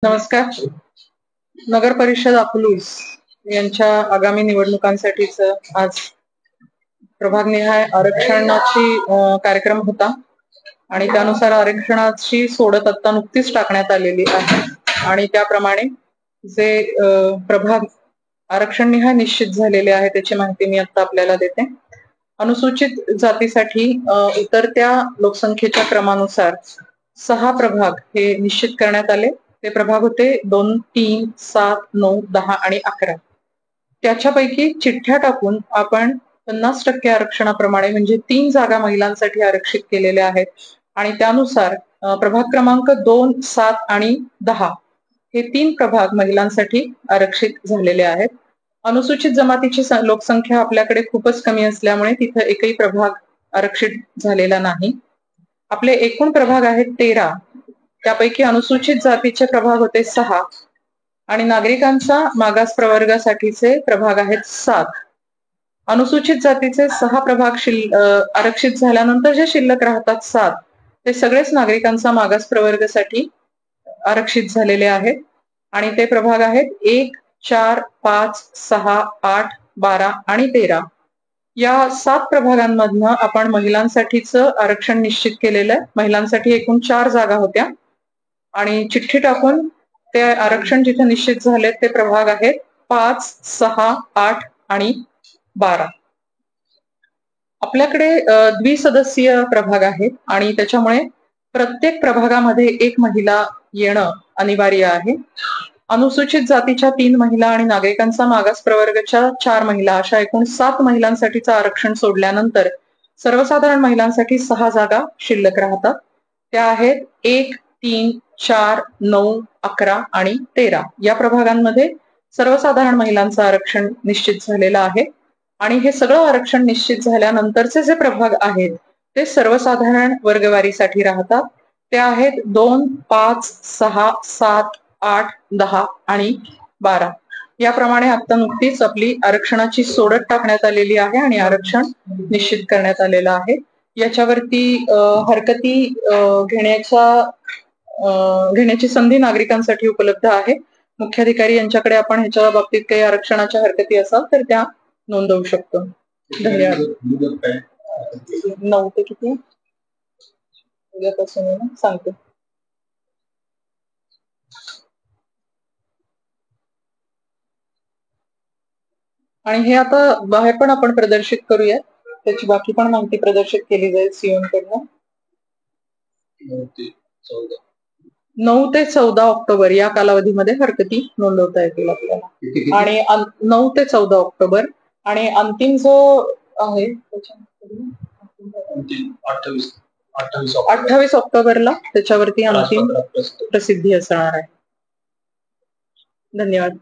नमस्कार. नगर परिषद अकलूज यांच्या आगामी निवडणुकांसाठीच आज प्रभागनिहाय आरक्षणाची कार्यक्रम होता आणि त्यानुसार आरक्षणाची सोडत आता नुकतीच टाकण्यात आलेली आहे आणि त्याप्रमाणे जे प्रभाग आरक्षणनिहाय निश्चित झालेले आहे त्याची माहिती मी आता आपल्याला देते. अनुसूचित जातीसाठी उतरत्या लोकसंख्येच्या क्रमानुसार 6 प्रभाग हे निश्चित करण्यात आले. ते प्रभाग होते 2, 3, 7, 9, 10 आणि 11. त्याच्यापैकी चिठ्ठ्या टाकून आपण 50% आरक्षणाप्रमाणे म्हणजे 3 जागा महिलांसाठी आरक्षित केलेल्या आहेत आणि त्यानुसार प्रभाग क्रमांक 2, 7 आणि 10 हे 3 प्रभाग महिलांसाठी आरक्षित झालेले आहेत. अनुसूचित जमातीची लोकसंख्या आपल्याकडे खूपच कमी असल्यामुळे तिथे एकही प्रभाग आरक्षित झालेला नाही. आपले एकूण प्रभाग आहेत 13. त्यापैकी अनुसूचित जातीचे प्रभाग होते 6 आणि नागरिकांचा मागास प्रवर्गासाठीचे प्रभाग आहेत 7. अनुसूचित जातीचे 6 प्रभाग आरक्षित झाल्यानंतर जे शिल्लक राहतात 7 ते सगळेच नागरिकांचा मागास प्रवर्गासाठी आरक्षित झालेले आहेत आणि ते प्रभाग आहेत 1, 4, 5, 6, 8, 12 आणि 13. या 7 प्रभागांमधनं आपण महिलांसाठीच आरक्षण निश्चित केलेलं आहे. महिलांसाठी एकूण 4 जागा होत्या आणि चिठ्ठी टाकून ते आरक्षण जिथे निश्चित झाले ते प्रभाग आहेत 5, 6, 8 आणि 12. आपल्याकडे द्विसदस्यीय प्रभाग आहेत आणि त्याच्यामुळे प्रत्येक प्रभागामध्ये एक महिला येणं अनिवार्य आहे. अनुसूचित जातीच्या 3 महिला आणि नागरिकांचा मागास प्रवर्गाच्या 4 महिला अशा एकूण 7 महिलांसाठीचं आरक्षण सोडल्यानंतर सर्वसाधारण महिलांसाठी 6 जागा शिल्लक राहतात. त्या आहेत 1, 3, 4, 9, 11 आणि 13. या प्रभागांमध्ये सर्वसाधारण महिलांचं आरक्षण निश्चित झालेलं आहे आणि हे सगळं आरक्षण निश्चित झाल्यानंतरचे जे प्रभाग आहेत ते सर्वसाधारण वर्गवारीसाठी राहतात. ते आहेत 2, 5, 6, 7, 8, 10 आणि 12. याप्रमाणे आता नुकतीच आपली आरक्षणाची सोडत टाकण्यात आलेली आहे आणि आरक्षण निश्चित करण्यात आलेलं आहे. याच्यावरती हरकती घेण्याची संधी नागरिकांसाठी उपलब्ध आहे. मुख्याधिकारी यांच्याकडे आपण ह्याच्या बाबतीत काही आरक्षणाच्या हरकती असाल तर त्या नोंदवू शकतो. धन्यवाद. 9 ते किती उद्यापासून सांगते. आणि हे आता बाहेर पण आपण प्रदर्शित करूया. त्याची बाकी पण माहिती प्रदर्शित केली जाईल सीओन कडनं. 9 ते 14 ऑक्टोबर या कालावधीमध्ये हरकती नोंदवता येतील आपल्याला. आणि 9 ते 14 ऑक्टोबर आणि अंतिम जो आहे 28 ऑक्टोबरला त्याच्यावरती अंतिम प्रसिद्धी असणार आहे. धन्यवाद.